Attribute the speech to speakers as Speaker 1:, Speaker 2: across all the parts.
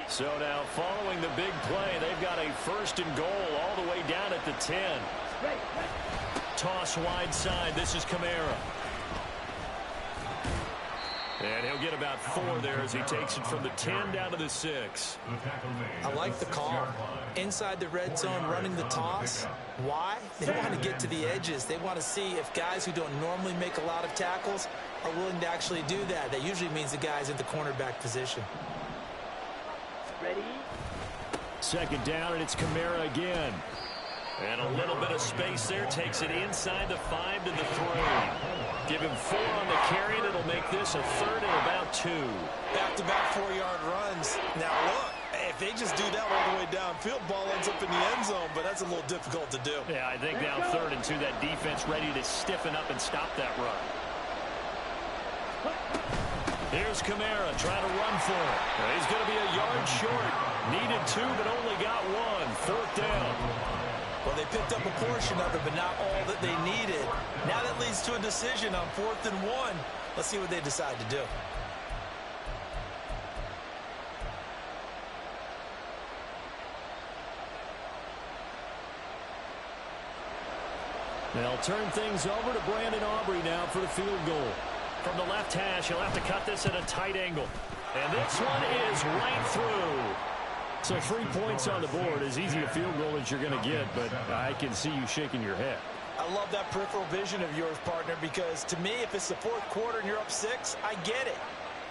Speaker 1: So now following the big play, they've got a 1st and goal all the way down at the 10. Toss wide side. This is Kamara. And he'll get about 4 there as he takes it from the 10 down to the 6.
Speaker 2: I like the call. Inside the red zone, running the toss. Why? They want to get to the edges. They want to see if guys who don't normally make a lot of tackles are willing to actually do that. That usually means the guy's at the cornerback position.
Speaker 3: Ready?
Speaker 1: 2nd down, and it's Kamara again. And a little bit of space there. Takes it inside the 5 to the 3. Give him 4 on the carry, and it'll make this a 3rd and about 2.
Speaker 2: Back-to-back 4-yard runs. Now, look, if they just do that all the way downfield, ball ends up in the end zone, but that's a little difficult to do.
Speaker 1: Yeah, I think now 3rd and 2, that defense ready to stiffen up and stop that run. Here's Kamara trying to run for it. He's going to be a yard short. Needed 2, but only got 1. 4th down.
Speaker 2: Well, they picked up a portion of it, but not all that they needed. Now that leads to a decision on 4th and 1. Let's see what they decide to do.
Speaker 1: They'll turn things over to Brandon Aubrey now for the field goal. From the left hash, he'll have to cut this at a tight angle. And this one is right through. So 3 points on the board, as easy a field goal as you're going to get, but I can see you shaking your head.
Speaker 2: I love that peripheral vision of yours, partner, because to me, if it's the 4th quarter and you're up 6, I get it.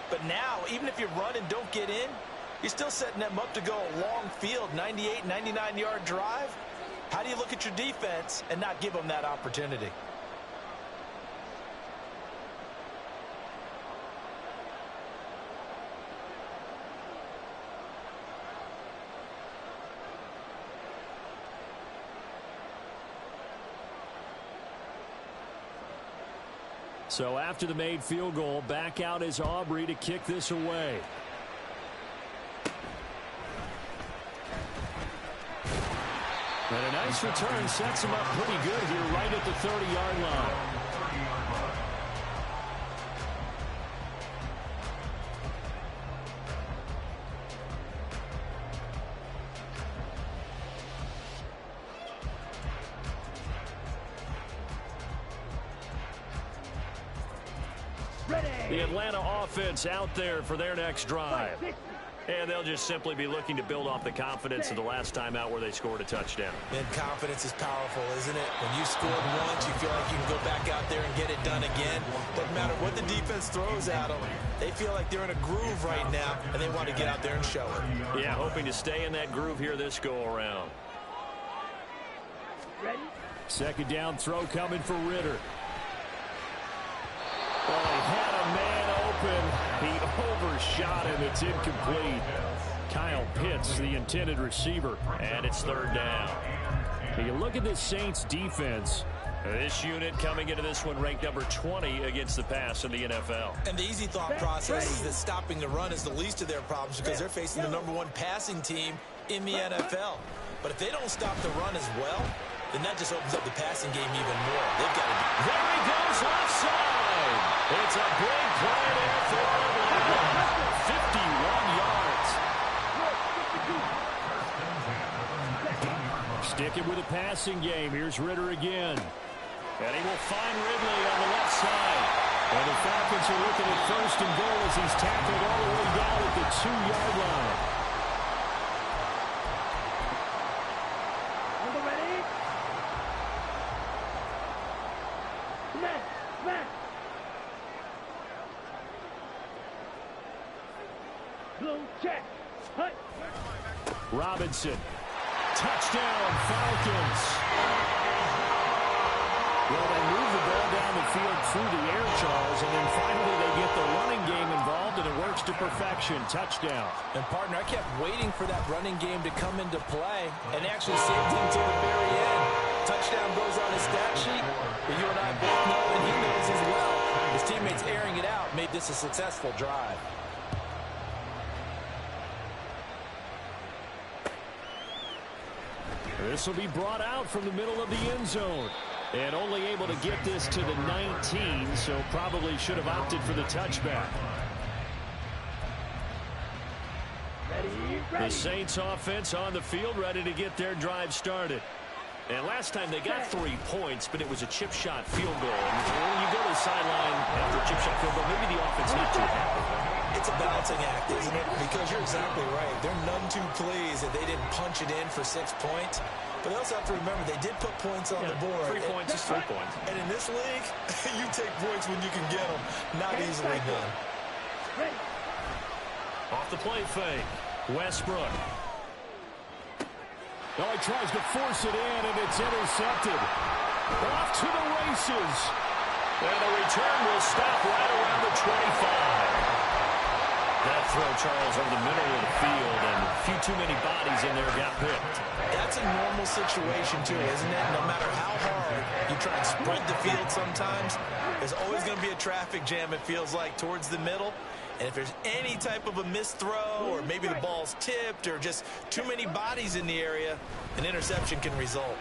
Speaker 2: But now, even if you run and don't get in, you're still setting them up to go a long field, 98, 99-yard drive. How do you look at your defense and not give them that opportunity?
Speaker 1: So after the made field goal, back out is Aubrey to kick this away. And a nice return sets him up pretty good here right at the 30-yard line. The Atlanta offense out there for their next drive. And they'll just simply be looking to build off the confidence of the last time out where they scored a touchdown.
Speaker 2: And confidence is powerful, isn't it? When you scored once, you feel like you can go back out there and get it done again. Doesn't matter what the defense throws at them. They feel like they're in a groove right now, and they want to get out there and show it.
Speaker 1: Yeah, hoping to stay in that groove here this go-around.
Speaker 3: Ready?
Speaker 1: 2nd down throw coming for Ritter. Well, he had a man open. He overshot him. It's incomplete. Kyle Pitts, the intended receiver, and it's 3rd down. You look at this Saints defense. This unit coming into this one ranked number 20 against the pass in the NFL.
Speaker 2: And the easy thought process is that stopping the run is the least of their problems because they're facing the #1 passing team in the NFL. But if they don't stop the run as well, then that just opens up the passing game even more. They've got to.
Speaker 1: There he goes left side. It's a big play there for Atlanta. 51 yards. Sticking with the passing game. Here's Ritter again. And he will find Ridley on the left side. And the Falcons are looking at 1st and goal as he's tackled all the way down at the 2-yard line.
Speaker 3: On the ready? Smash! Blue check. Hut.
Speaker 1: Robinson. Touchdown, Falcons. Well, they move the ball down the field through the air, Charles, and then finally they get the running game involved, and it works to perfection. Touchdown.
Speaker 2: And, partner, I kept waiting for that running game to come into play and actually saved him to the very end. Touchdown goes on his stat sheet, but you and I both know, and he knows as well, his teammates airing it out made this a successful drive.
Speaker 1: This will be brought out from the middle of the end zone. And only able to get this to the 19, so probably should have opted for the touchback.
Speaker 3: Ready?
Speaker 1: The Saints offense on the field, ready to get their drive started. And last time they got 3 points, but it was a chip shot field goal. And when you go to the sideline after a chip shot field goal, maybe the offense not too happy.
Speaker 2: It's a balancing act, isn't it? Because you're exactly right. They're none too pleased that they didn't punch it in for 6 points. But they also have to remember they did put points on the board.
Speaker 1: 3 points is 3 points.
Speaker 2: And in this league, you take points when you can get them. Not easily done.
Speaker 1: Off the play fake. Westbrook. Oh, he tries to force it in, and it's intercepted. Off to the races. And the return will stop right around the 25. That throw, Charles, over the middle of the field, and a few too many bodies in there got picked.
Speaker 2: That's a normal situation, too, isn't it? No matter how hard you try and spread the field sometimes, there's always going to be a traffic jam, it feels like, towards the middle. And if there's any type of a missed throw, or maybe the ball's tipped, or just too many bodies in the area, an interception can result.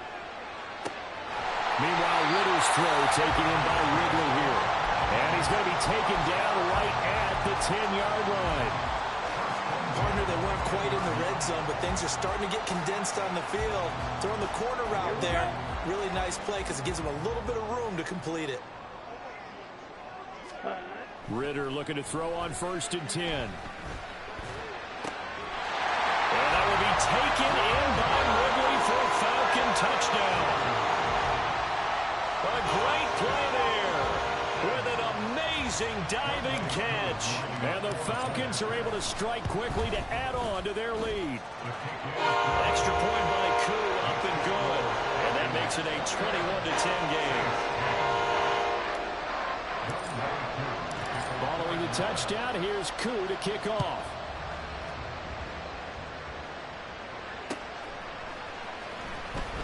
Speaker 1: Meanwhile, Ridder's throw taken in by Ridley here. And he's going to be taken down right at the 10-yard line.
Speaker 2: Partner, they weren't quite in the red zone, but things are starting to get condensed on the field. Throwing the corner route there, really nice play because it gives them a little bit of room to complete it.
Speaker 1: Ridder looking to throw on 1st and 10. And that will be taken in by Ridley for a Falcon touchdown. A great play there with an amazing diving catch. And the Falcons are able to strike quickly to add on to their lead. Extra point by Koo, up and good. And that makes it a 21-10 game. Following the touchdown, here's Koo to kick off.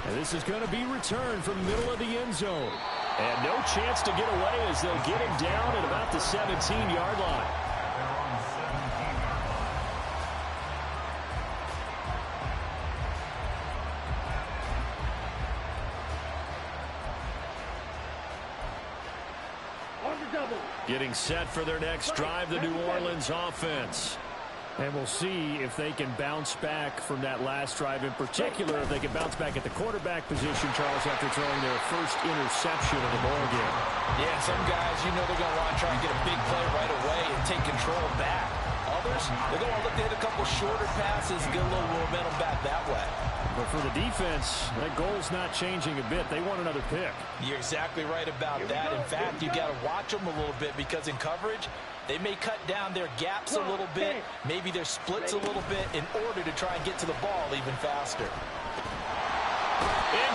Speaker 1: And this is going to be returned from the middle of the end zone. And no chance to get away as they'll get him down at about the 17-yard line. Getting set for their next drive, the New Orleans offense. And we'll see if they can bounce back from that last drive in particular, if they can bounce back at the quarterback position, Charles, after throwing their first interception of the ball game.
Speaker 2: Yeah, some guys, you know they're going to want to try and get a big play right away and take control back. Others, they're going to look to hit a couple shorter passes, get a little momentum back that way.
Speaker 1: But for the defense, that goal's not changing a bit. They want another pick.
Speaker 2: You're exactly right about that. In fact, you got to watch them a little bit because in coverage, they may cut down their gaps a little bit, maybe their splits a little bit in order to try and get to the ball even faster.
Speaker 1: In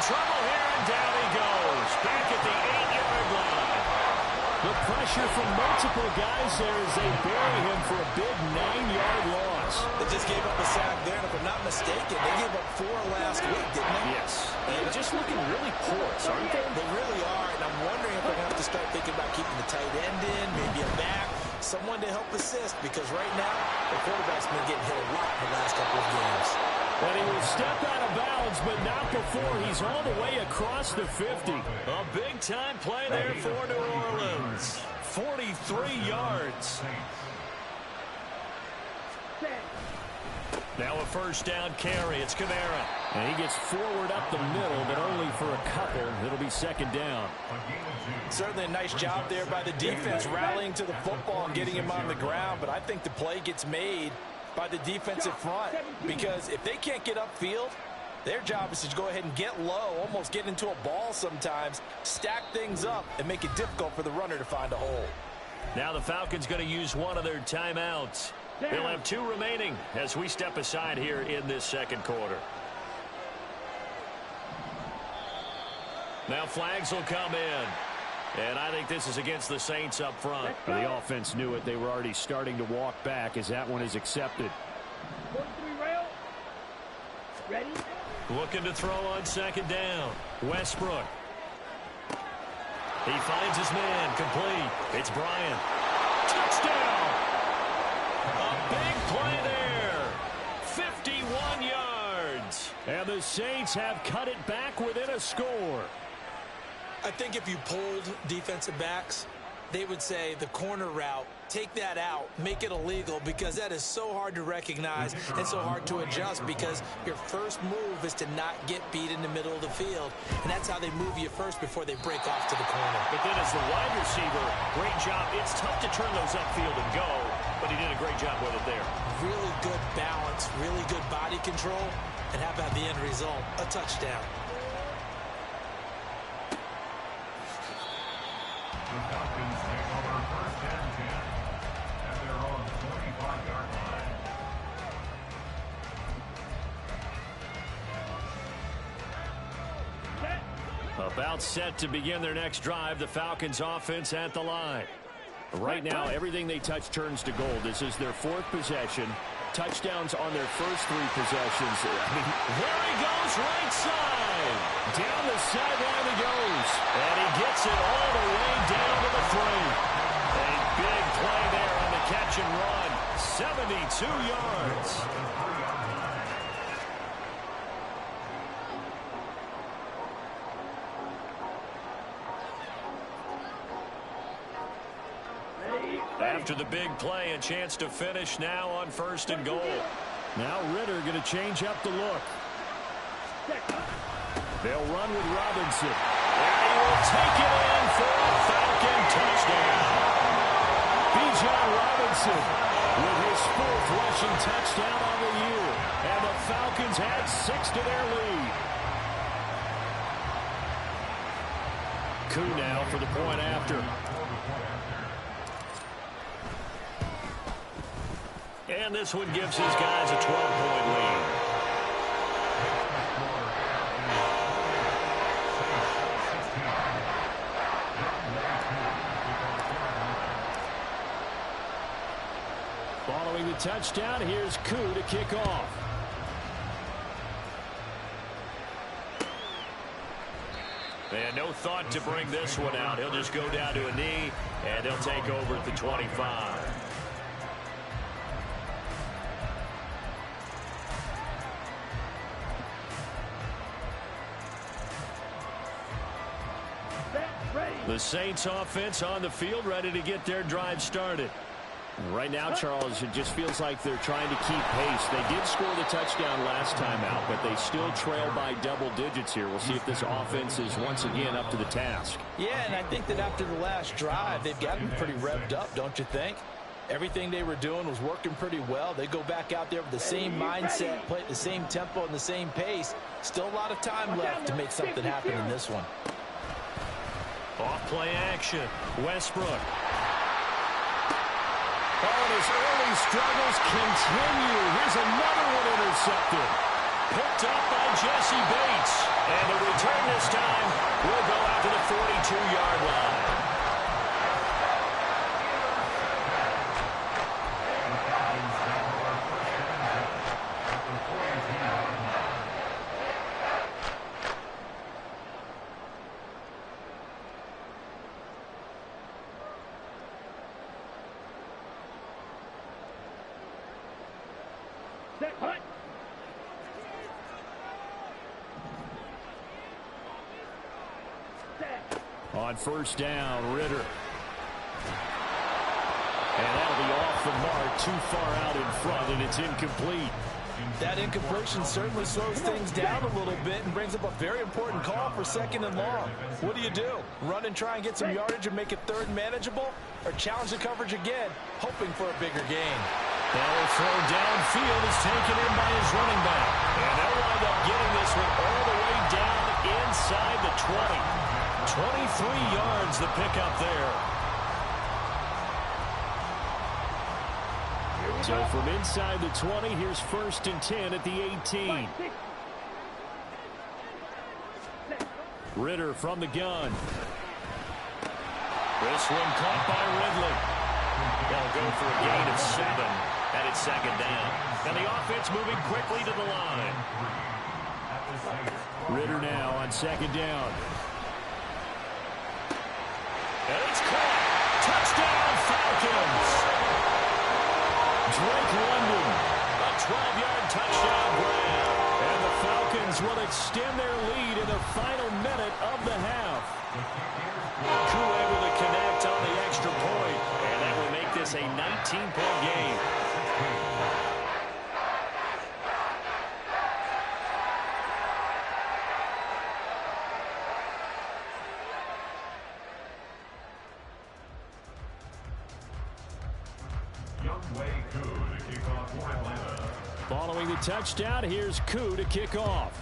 Speaker 1: trouble here, and down he goes. Back at the 8-yard line. The pressure from multiple guys there as they bury him for a big 9-yard loss.
Speaker 2: They just gave up a sack there, and if I'm not mistaken, they gave up 4 last week, didn't they?
Speaker 1: Yes. And just looking really porous, aren't they?
Speaker 2: They really are, and I'm wondering if they're going to have to start thinking about keeping the tight end in, maybe a back, someone to help assist, because right now, the quarterback's been getting hit a lot in the last couple of games.
Speaker 1: And he will step out of bounds, but not before he's all the way across the 50. A big-time play there for New Orleans. 43 yards. Now a first down carry. It's Kamara. And he gets forward up the middle, but only for a couple. It'll be 2nd down.
Speaker 2: Certainly a nice job there by the defense, rallying to the football and getting him on the ground. But I think the play gets made by the defensive front, because if they can't get upfield, their job is to go ahead and get low, almost get into a ball sometimes, stack things up, and make it difficult for the runner to find a hole.
Speaker 1: Now the Falcons going to use one of their timeouts. They'll have 2 remaining as we step aside here in this 2nd quarter. Now flags will come in. And I think this is against the Saints up front. The offense knew it. They were already starting to walk back as that one is accepted.
Speaker 3: Ready?
Speaker 1: Looking to throw on 2nd down. Westbrook. He finds his man, complete. It's Bryant. Touchdown! A big play there. 51 yards. And the Saints have cut it back within a score.
Speaker 2: I think if you pulled defensive backs, they would say the corner route, take that out, make it illegal, because that is so hard to recognize and so hard to adjust, because your first move is to not get beat in the middle of the field, and that's how they move you first before they break off to the corner.
Speaker 1: But then as the wide receiver, great job. It's tough to turn those upfield and go, but he did a great job with it there.
Speaker 2: Really good balance, really good body control, and how about the end result? A touchdown.
Speaker 4: The Falcons take over first and 10 at their own 25-yard line.
Speaker 1: About set to begin their next drive, the Falcons offense at the line. Right now, everything they touch turns to gold. This is their fourth possession. Touchdowns on their first three possessions. There he goes, right side. Down the sideline he goes. And he gets it all the way down to the 3. A big play there on the catch and run. 72 yards. After the big play, a chance to finish now on first and goal. Now Ritter going to change up the look. They'll run with Robinson. And he will take it in for a Falcon touchdown. Bijan Robinson with his fourth rushing touchdown on the year. And the Falcons add 6 to their lead. Koo now for the point after. And this one gives his guys a 12-point lead. Following the touchdown, here's Koo to kick off. And no thought to bring this one out. He'll just go down to a knee, and they'll take over at the 25. The Saints offense on the field, ready to get their drive started. Right now, Charles, it just feels like they're trying to keep pace. They did score the touchdown last time out, but they still trail by double digits here. We'll see if this offense is once again up to the task.
Speaker 2: Yeah, and I think that after the last drive, they've gotten pretty revved up, don't you think? Everything they were doing was working pretty well. They go back out there with the same mindset, play at the same tempo and the same pace. Still a lot of time left to make something happen in this one.
Speaker 1: Off play action. Westbrook. Oh, and his early struggles continue. Here's another one intercepted. Picked up by Jesse Bates. And the return this time will go out to the 42-yard line. On first down, Ritter. And that'll be off the mark, too far out in front, and it's incomplete.
Speaker 2: That incompletion certainly slows things down a little bit and brings up a very important call for second and long. What do? Run and try and get some yardage and make it third and manageable? Or challenge the coverage again, hoping for a bigger gain?
Speaker 1: That'll throw downfield is taken in by his running back. And they'll wind up getting this one all the way down inside the 20. 23 yards the pickup there. So from inside the 20, here's first and 10 at the 18. Ritter from the gun. This one caught by Ridley. They'll go for a gain of 7, and it's second down. And the offense moving quickly to the line. Ritter now on second down. And it's caught. Touchdown, Falcons. Drake London, a 12-yard touchdown grab. And the Falcons will extend their lead in the final minute of the half. Koo able to connect on the extra this a 19-point game. Following the touchdown, here's Koo to kick off.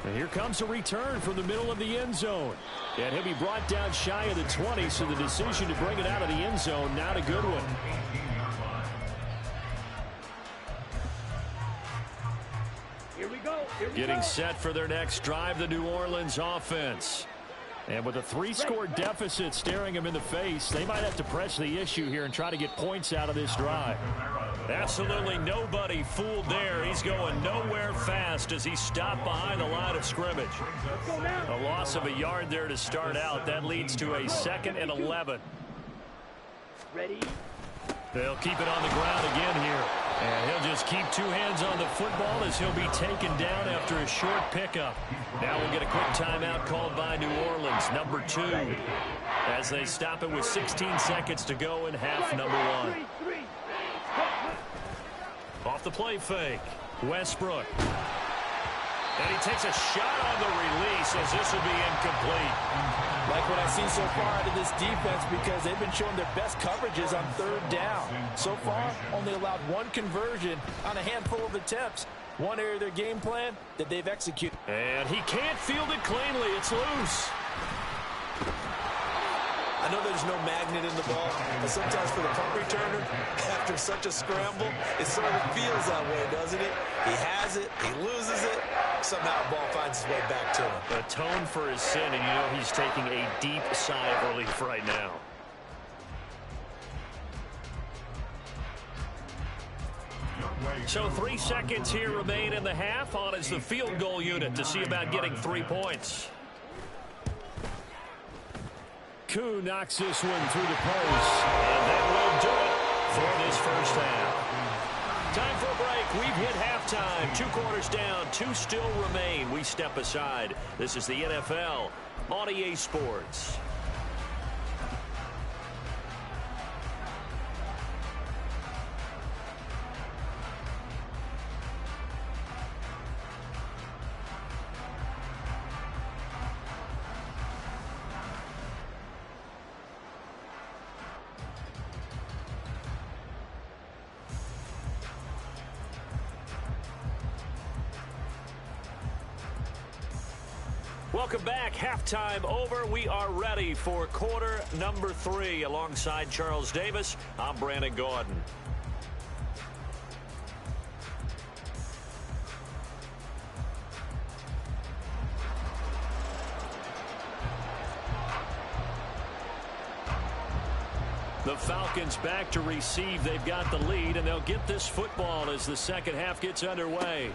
Speaker 1: And here comes a return from the middle of the end zone. And he'll be brought down shy of the 20, so the decision to bring it out of the end zone, not a good one.
Speaker 3: Here we go.
Speaker 1: Getting set for their next drive, the New Orleans offense. And with a 3-score deficit staring them in the face, they might have to press the issue here and try to get points out of this drive. Absolutely nobody fooled there. He's going nowhere fast as he stopped behind the line of scrimmage. A loss of a yard there to start out. That leads to a 2nd and 11.
Speaker 3: Ready?
Speaker 1: They'll keep it on the ground again here. And he'll just keep 2 hands on the football as he'll be taken down after a short pickup. Now we'll get a quick timeout called by New Orleans, number 2, as they stop it with 16 seconds to go in half number 1. Off the play fake, Westbrook. And he takes a shot on the release as this will be incomplete.
Speaker 2: Like what I've seen so far out of this defense, because they've been showing their best coverages on 3rd down. So far, only allowed 1 conversion on a handful of attempts. One area of their game plan that they've executed.
Speaker 1: And he can't field it cleanly. It's loose.
Speaker 2: I know there's no magnet in the ball, but sometimes for the punt returner, after such a scramble, it sort of feels that way, doesn't it? He has it, he loses it, somehow the ball finds its way back to him.
Speaker 1: Atone for his sin, and you know he's taking a deep sigh of relief right now. So 3 seconds here remain in the half. On is the field goal unit to see about getting 3 points. Koo knocks this one through the post. And that will do it for this first half. Time for a break. We've hit halftime. 2 quarters down. 2 still remain. We step aside. This is the NFL on EA Sports. Welcome back. Halftime over. We are ready for quarter number 3. Alongside Charles Davis, I'm Brandon Gaudin. The Falcons back to receive. They've got the lead, and they'll get this football as the second half gets underway.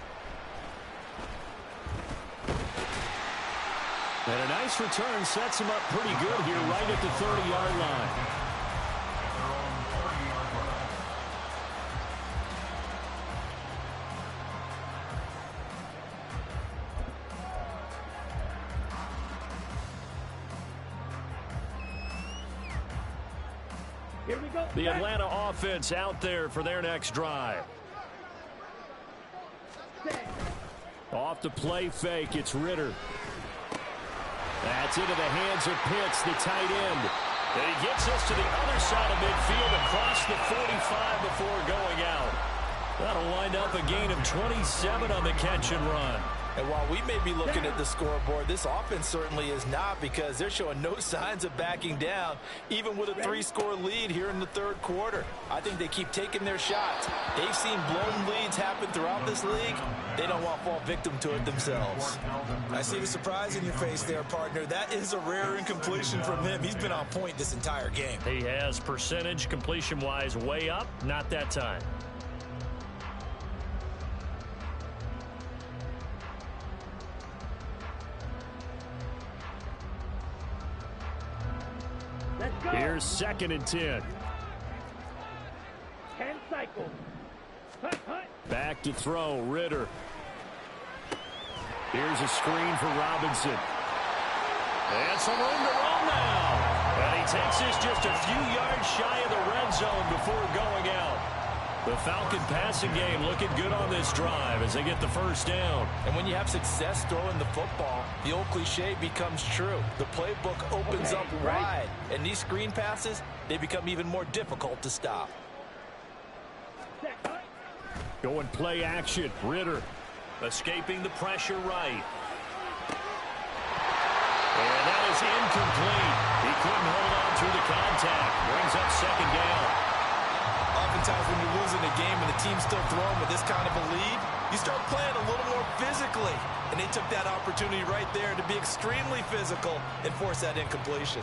Speaker 1: And a nice return sets him up pretty good here right at the 30-yard line.
Speaker 3: Here we go.
Speaker 1: The Atlanta offense out there for their next drive. Off the play fake, it's Ritter. That's into the hands of Pitts, the tight end. And he gets us to the other side of midfield across the 45 before going out. That'll wind up a gain of 27 on the catch and run.
Speaker 2: And while we may be looking at the scoreboard, this offense certainly is not, because they're showing no signs of backing down, even with a 3-score lead here in the 3rd quarter. I think they keep taking their shots. They've seen blown leads happen throughout this league. They don't want to fall victim to it themselves. I see the surprise in your face there, partner. That is a rare incompletion from him. He's been on point this entire game.
Speaker 1: He has percentage completion-wise way up, not that time.
Speaker 3: Let's go.
Speaker 1: Here's 2nd and 10.
Speaker 3: 10 cycles. Hut, hut.
Speaker 1: Back to throw, Ritter. Here's a screen for Robinson. And some room to roll now. And he takes this just a few yards shy of the red zone before going out. The Falcon passing game looking good on this drive as they get the first down.
Speaker 2: And when you have success throwing the football, the old cliche becomes true. The playbook opens up wide, and these screen passes, they become even more difficult to stop.
Speaker 1: Going play action. Ridder escaping the pressure right. And that is incomplete. He couldn't hold on through the contact. Brings up second down.
Speaker 2: Oftentimes when you're losing a game and the team's still throwing with this kind of a lead, you start playing a little more physically. And they took that opportunity right there to be extremely physical and force that incompletion.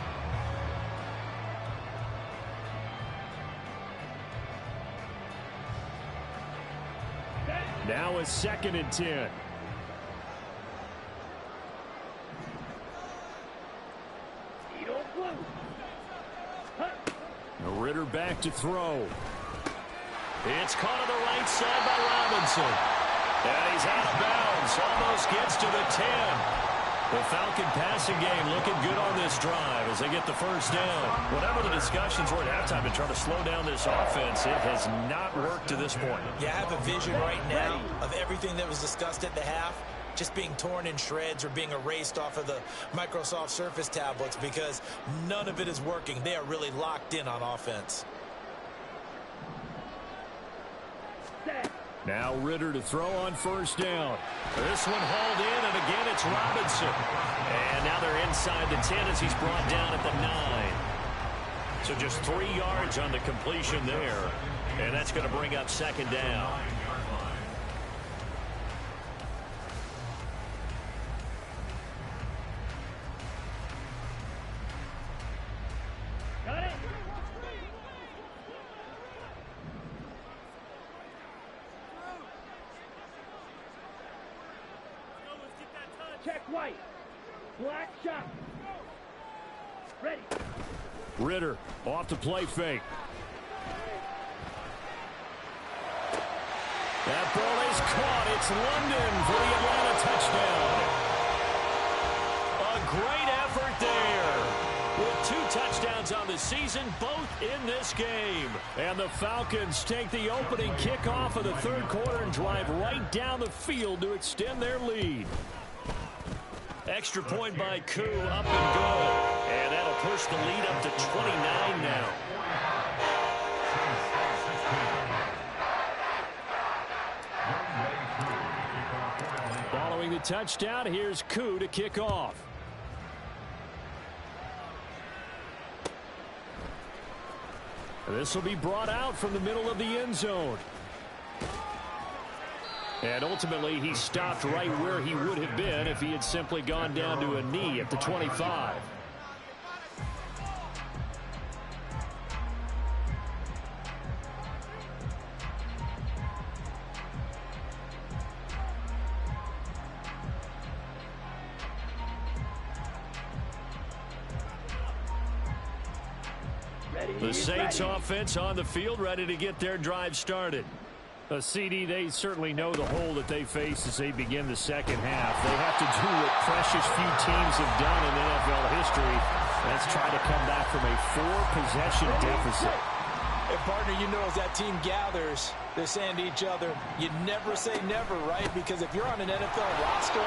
Speaker 1: Now a 2nd and 10. Ridder back to throw. It's caught on the right side by Robinson. And he's out of bounds. Almost gets to the 10. The Falcon passing game looking good on this drive as they get the first down. Whatever the discussions were at halftime to try to slow down this offense, it has not worked to this point.
Speaker 2: Yeah, I have a vision right now of everything that was discussed at the half just being torn in shreds or being erased off of the Microsoft Surface tablets because none of it is working. They are really locked in on offense.
Speaker 1: Now Ridder to throw on first down. This one hauled in, and again it's Robinson. And now they're inside the 10 as he's brought down at the 9. So just 3 yards on the completion there. And that's going to bring up second down.
Speaker 3: Check white. Black shot. Ready.
Speaker 1: Ridder off the play fake. That ball is caught. It's London for the Atlanta touchdown. A great effort there. With 2 touchdowns on the season, both in this game. And the Falcons take the opening kickoff of the 3rd quarter and drive right down the field to extend their lead. Extra point by Koo, up and good. And that'll push the lead up to 29 now. Following the touchdown, here's Koo to kick off. This will be brought out from the middle of the end zone. And ultimately, he stopped right where he would have been if he had simply gone down to a knee at the 25. The Saints offense on the field, ready to get their drive started. CD, they certainly know the hole that they face as they begin the second half. They have to do what precious few teams have done in NFL history. That's try to come back from a 4-possession deficit.
Speaker 2: And partner, you know, as that team gathers, they're saying to each other, you never say never, right? Because if you're on an NFL roster,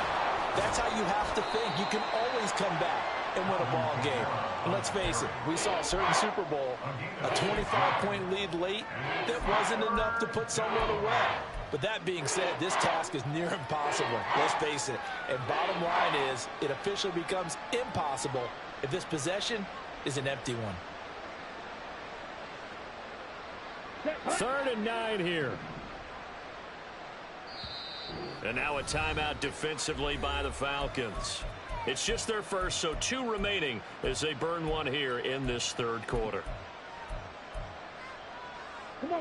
Speaker 2: that's how you have to think. You can always come back and win a ball game. And let's face it, we saw a certain Super Bowl, a 25-point lead late that wasn't enough to put someone away. But that being said, this task is near impossible. Let's face it. And bottom line is, it officially becomes impossible if this possession is an empty one.
Speaker 1: 3rd and 9 here. And now a timeout defensively by the Falcons. It's just their first, so 2 remaining as they burn one here in this 3rd quarter.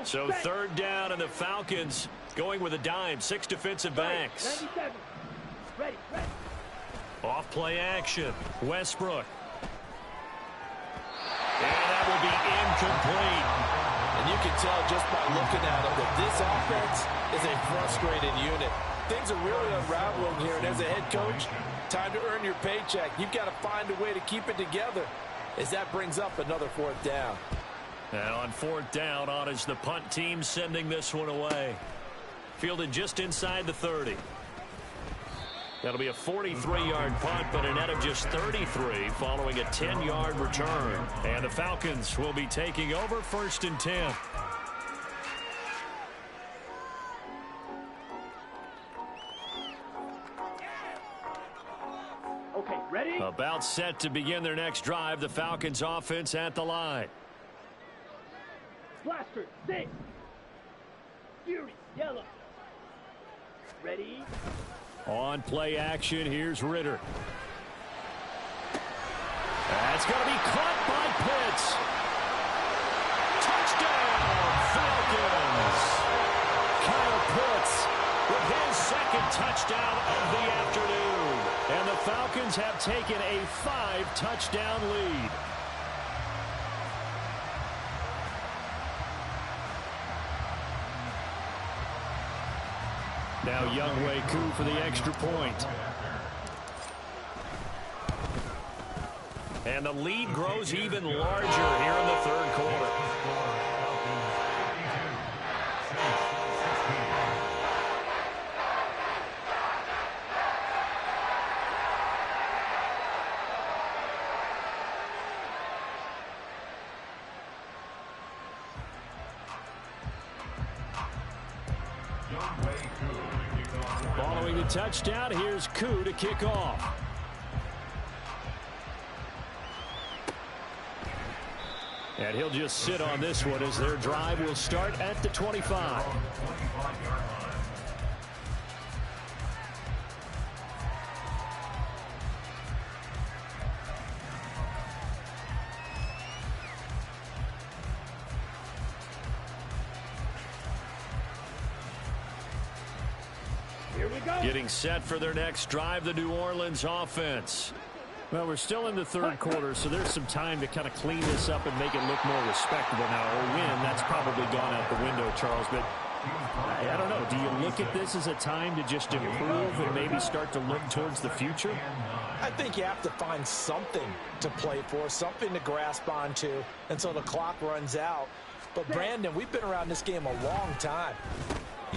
Speaker 1: So 3rd down, and the Falcons going with a dime. 6 defensive backs.
Speaker 3: Ready.
Speaker 1: Off play action. Westbrook. And that will be incomplete.
Speaker 2: And you can tell just by looking at it that this offense is a frustrated unit. Things are really unraveling here, and as a head coach, Time to earn your paycheck. You've got to find a way to keep it together as that brings up another fourth down.
Speaker 1: And on fourth down, on is the punt team sending this one away. Fielded just inside the 30. That'll be a 43-yard punt, but a net of just 33 following a 10-yard return. And the Falcons will be taking over 1st and 10.
Speaker 3: Okay, ready?
Speaker 1: About set to begin their next drive. The Falcons offense at the line.
Speaker 3: Blaster, 6. Fury, yellow. Ready?
Speaker 1: On play action, here's Ritter. That's going to be caught by Pitts. Touchdown, Falcons. Kyle Pitts with his second touchdown of the afternoon. And the Falcons have taken a 5-touchdown lead. Now Younghoe Koo for the extra point. And the lead grows even larger here in the third quarter. Following the touchdown, here's Koo to kick off. And he'll just sit on this one as their drive will start at the 25.
Speaker 3: Here we go.
Speaker 1: Getting set for their next drive, the New Orleans offense. Well, we're still in the third quarter, so there's some time to kind of clean this up and make it look more respectable now. Or win, that's probably gone out the window, Charles. But I don't know. Do you look at this as a time to just improve and maybe start to look towards the future?
Speaker 2: I think you have to find something to play for, something to grasp onto until the clock runs out. But, Brandon, we've been around this game a long time.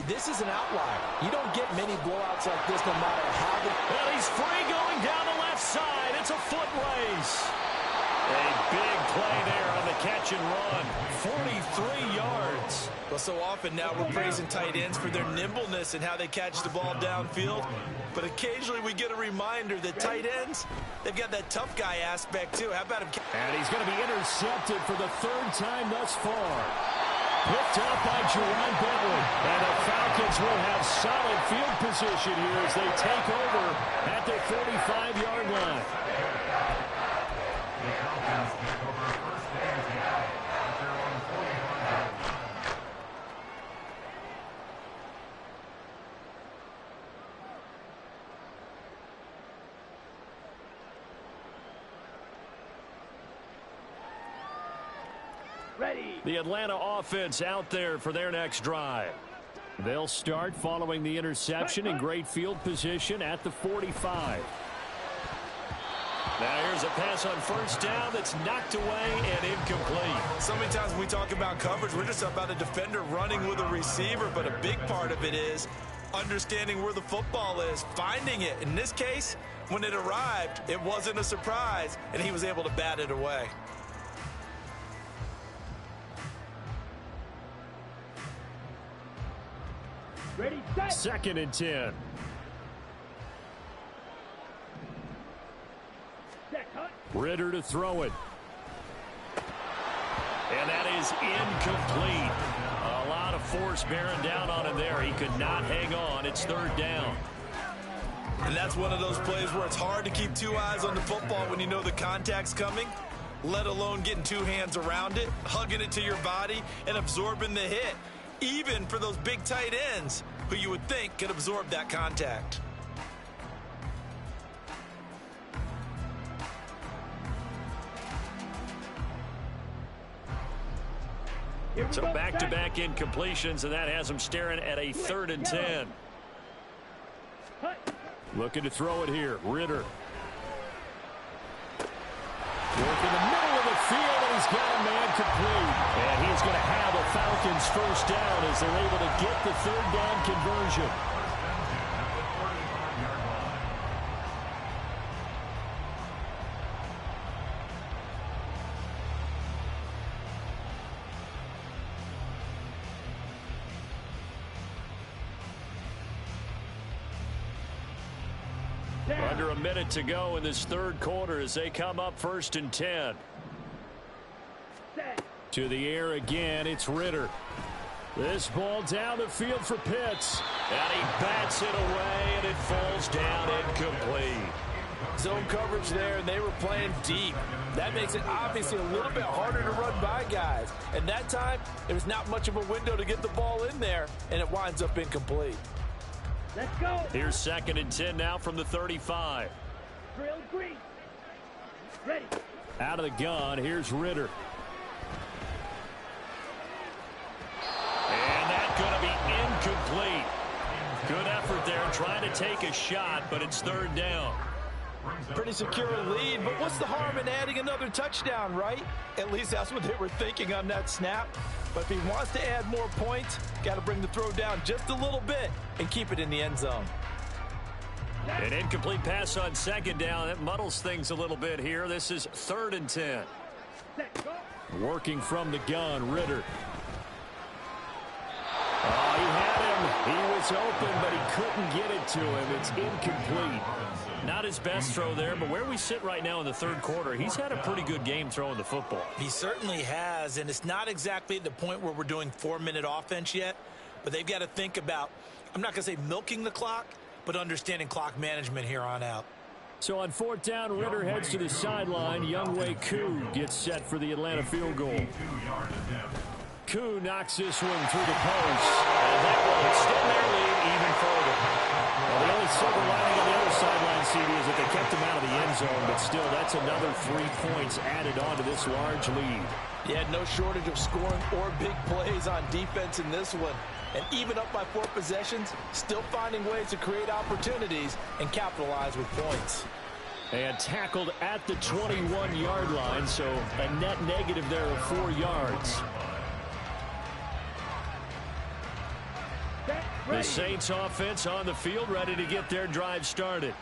Speaker 2: This is an outlier. You don't get many blowouts like this no matter how the...
Speaker 1: Well, he's free going down the left side. It's a foot race. A big play there on the catch and run. 43 yards.
Speaker 2: Well, so often now we're praising tight ends for their nimbleness and how they catch the ball downfield. But occasionally we get a reminder that tight ends, they've got that tough guy aspect too. How about him?
Speaker 1: And he's going to be intercepted for the third time thus far. Picked up by Jerron Bentley. And the Falcons will have solid field position here as they take over at their 45-yard line.
Speaker 4: The Falcons take over 1st and 10 at their own 45-yard line.
Speaker 3: Ready.
Speaker 1: The Atlanta offense out there for their next drive. They'll start following the interception in great field position at the 45. Now here's a pass on first down that's knocked away and incomplete.
Speaker 2: So many times when we talk about coverage, we're just about a defender running with a receiver, but a big part of it is understanding where the football is, finding it. In this case, when it arrived, it wasn't a surprise, and he was able to bat it away.
Speaker 3: Ready, set.
Speaker 1: 2nd and 10.
Speaker 3: Set, cut.
Speaker 1: Ritter to throw it. And that is incomplete. A lot of force bearing down on him there. He could not hang on. It's 3rd down.
Speaker 2: And that's one of those plays where it's hard to keep two eyes on the football when you know the contact's coming, let alone getting two hands around it, hugging it to your body, and absorbing the hit, even for those big tight ends who you would think could absorb that contact.
Speaker 1: So back-to-back incompletions, and that has him staring at a 3rd and 10. Looking to throw it here. Ritter. Work in the middle of the field, and he's got a man complete. And he's going to have a Falcons first down as they're able to get the third down conversion. Under a minute to go in this third quarter as they come up 1st and 10. To the air again, it's Ritter. This ball down the field for Pitts. And he bats it away, and it falls down incomplete.
Speaker 2: Zone coverage there, and they were playing deep. That makes it obviously a little bit harder to run by guys. And that time, there was not much of a window to get the ball in there, and it winds up incomplete.
Speaker 3: Let's go.
Speaker 1: Here's 2nd and 10 now from the 35.
Speaker 3: Drill green. Ready.
Speaker 1: Out of the gun, here's Ritter. And that's going to be incomplete. Good effort there trying to take a shot, but it's 3rd down.
Speaker 2: Pretty secure lead, but what's the harm in adding another touchdown, right? At least that's what they were thinking on that snap. But if he wants to add more points, got to bring the throw down just a little bit and keep it in the end zone.
Speaker 1: An incomplete pass on 2nd down. That muddles things a little bit here. This is 3rd and 10. Working from the gun, Ritter. Oh, he had him. He was open, but he couldn't get it to him. It's incomplete. Not his best throw there, but where we sit right now in the third quarter, he's had a pretty good game throwing the football.
Speaker 2: He certainly has, and it's not exactly the point where we're doing 4-minute offense yet, but they've got to think about, I'm not going to say milking the clock, but understanding clock management here on out.
Speaker 1: So on 4th down, Ritter heads to the sideline. Younghoe Koo gets set for the Atlanta field goal. Koo knocks this one through the post, and that will extend their lead even further. Well, the only silver lining on the other sideline, CD, is that they kept him out of the end zone, but still, that's another 3 points added on to this large lead.
Speaker 2: Yeah, no shortage of scoring or big plays on defense in this one. And even up by 4 possessions, still finding ways to create opportunities and capitalize with points.
Speaker 1: And tackled at the 21-yard line, so a net negative there of 4 yards. The Saints offense on the field, ready to get their drive started.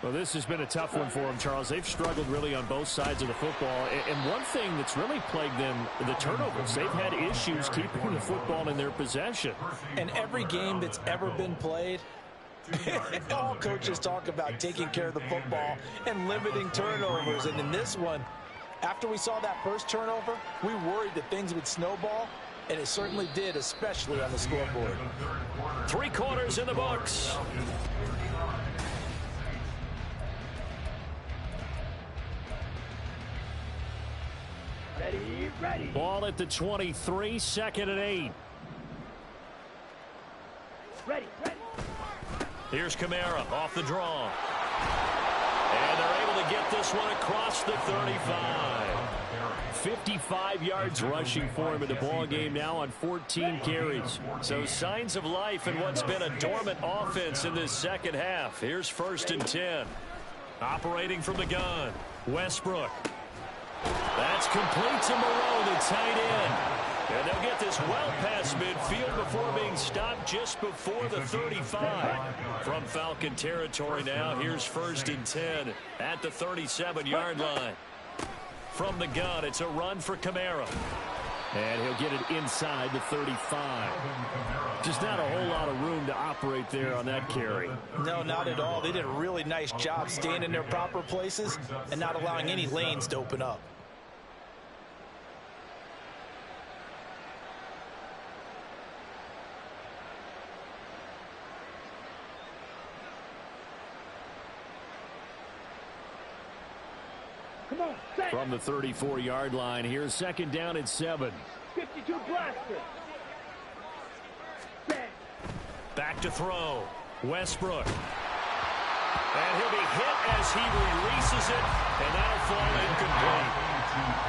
Speaker 1: Well, this has been a tough one for them, Charles. They've struggled really on both sides of the football. And one thing that's really plagued them, the turnovers. They've had issues keeping the football in their possession.
Speaker 2: And every game that's ever been played, all coaches talk about taking care of the football and limiting turnovers. And in this one, after we saw that first turnover, we worried that things would snowball. And it certainly did, especially on the scoreboard.
Speaker 1: 3 quarters in the books.
Speaker 3: Ready, ready.
Speaker 1: Ball at the 23, 2nd and 8.
Speaker 3: Ready, ready.
Speaker 1: Here's Kamara off the draw. And they're able to get this one across the 35. 55 yards rushing for him in the ball game now on 14 carries. So signs of life in what's been a dormant offense in this second half. Here's 1st and 10. Operating from the gun, Westbrook. That's complete to Moreau, the tight end. And they'll get this well past midfield before being stopped just before the 35. From Falcon territory now, here's 1st and 10 at the 37-yard line. From the gun, it's a run for Kamara. And he'll get it inside the 35. Just not a whole lot of room to operate there on that carry.
Speaker 2: No, not at all. They did a really nice job staying in their proper places and not allowing any lanes to open up.
Speaker 3: Come on, set.
Speaker 1: From the 34-yard line, here's 2nd down and 7.
Speaker 3: 52 blaster. Set.
Speaker 1: Back to throw. Westbrook. And he'll be hit as he releases it, and that'll fall incomplete.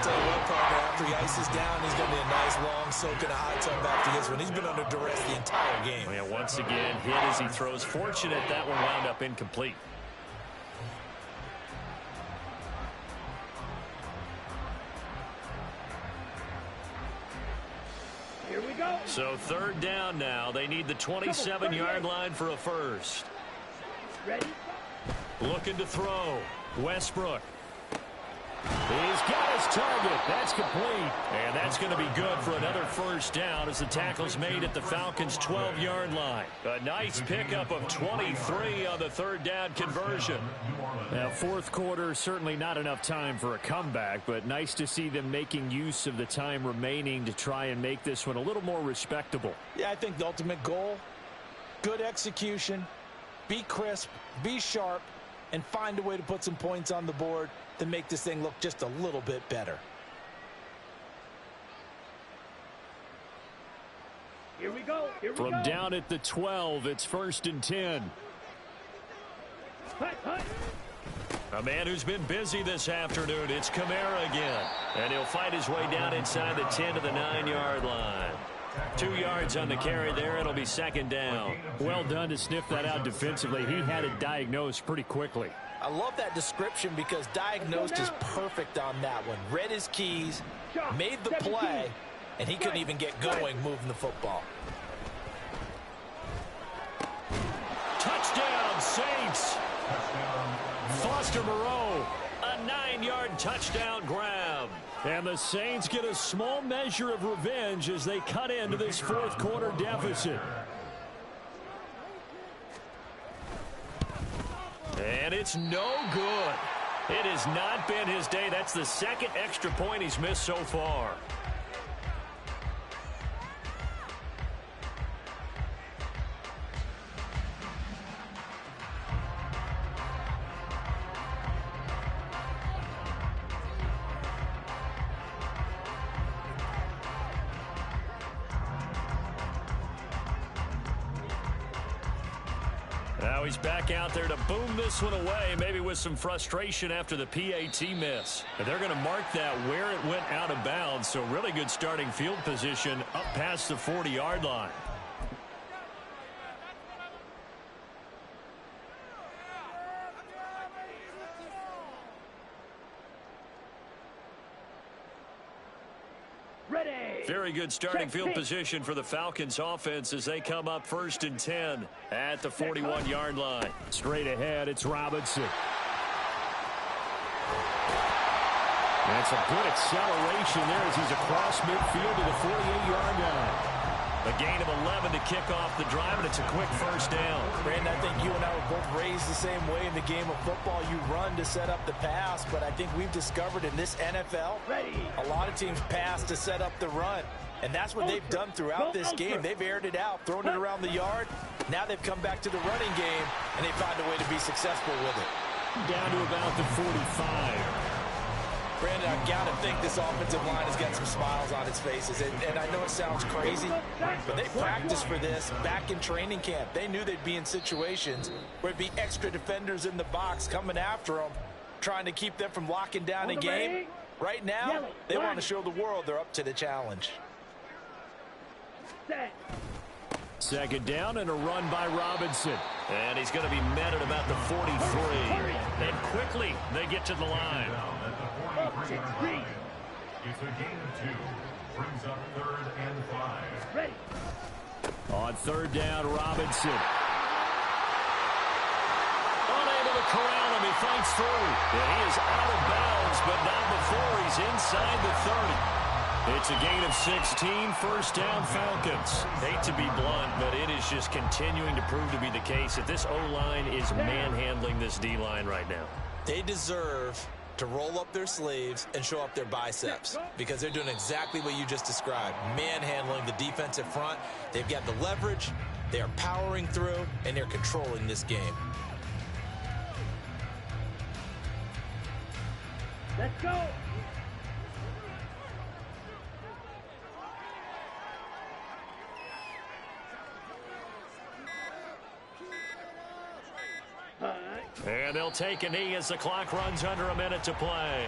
Speaker 2: Tell you what, partner, after he ices down, he's going to be a nice long soak in a hot tub after this one. He's been under duress the entire game.
Speaker 1: Yeah, once again, hit as he throws. Fortunate that one wound up incomplete.
Speaker 3: Here we go.
Speaker 1: So third down now. They need the 27-yard line for a first.
Speaker 3: Ready?
Speaker 1: Looking to throw. Westbrook. He's got his target. That's complete. And that's going to be good for another first down as the tackle's made at the Falcons' 12-yard line. A nice pickup of 23 on the third down conversion. Now, fourth quarter, certainly not enough time for a comeback, but nice to see them making use of the time remaining to try and make this one a little more respectable.
Speaker 2: Yeah, I think the ultimate goal, good execution, be crisp, be sharp, and find a way to put some points on the board to make this thing look just a little bit better.
Speaker 3: Here we go. Here we
Speaker 1: From
Speaker 3: go.
Speaker 1: down at the 12, it's 1st and 10.
Speaker 3: Hut, hut.
Speaker 1: A man who's been busy this afternoon, it's Kamara again. And he'll fight his way down inside the 10 to the 9-yard line. 2 yards on the carry there. It'll be second down. Well done to sniff that out defensively. He had it diagnosed pretty quickly.
Speaker 2: I love that description because diagnosed is perfect on that one. Read his keys, made the play, and he couldn't even get going moving the football.
Speaker 1: Touchdown, Saints. Foster Moreau, a 9-yard touchdown grab. And the Saints get a small measure of revenge as they cut into this fourth quarter deficit. And it's no good. It has not been his day. That's the second extra point he's missed so far. Now he's back out there to boom this one away, maybe with some frustration after the PAT miss. And they're going to mark that where it went out of bounds, so really good starting field position up past the 40-yard line. Very good starting field position for the Falcons offense as they come up 1st and 10 at the 41-yard line. Straight ahead, it's Robinson. That's a good acceleration there as he's across midfield to the 48-yard line. A gain of 11 to kick off the drive, and it's a quick first down.
Speaker 2: Brandon, I think you and I were both raised the same way in the game of football. You run to set up the pass, but I think we've discovered in this NFL, a lot of teams pass to set up the run. And that's what they've done throughout this game. They've aired it out, thrown it around the yard. Now they've come back to the running game, and they found a way to be successful with it.
Speaker 1: Down to about the 45.
Speaker 2: Brandon, I've got to think this offensive line has got some smiles on its faces. And I know it sounds crazy, but they practiced for this back in training camp. They knew they'd be in situations where it'd be extra defenders in the box coming after them, trying to keep them from locking down a game. Right now, they want to show the world they're up to the challenge.
Speaker 1: Second down and a run by Robinson. And he's going to be met at about the 43. And quickly, they get to the line.
Speaker 4: It's a gain of 2. Brings up 3rd and 5.
Speaker 3: Ready.
Speaker 1: On third down, Robinson. Unable to corral him. He fights through. And he is out of bounds, but not before he's inside the 30. It's a gain of 16, first down Falcons. Hate to be blunt, but it is just continuing to prove to be the case that this O-line is manhandling this D-line right now.
Speaker 2: They deserve to roll up their sleeves and show up their biceps because they're doing exactly what you just described, manhandling the defensive front. They've got the leverage, they are powering through, and they're controlling this game.
Speaker 3: Let's go.
Speaker 1: And they'll take a knee as the clock runs under a minute to play.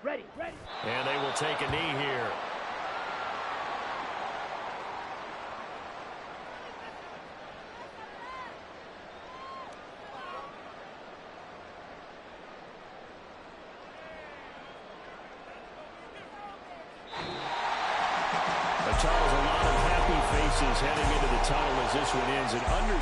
Speaker 3: Ready, ready.
Speaker 1: And they will take a knee here. Charles, a lot of happy faces heading into the tunnel as this one ends. An under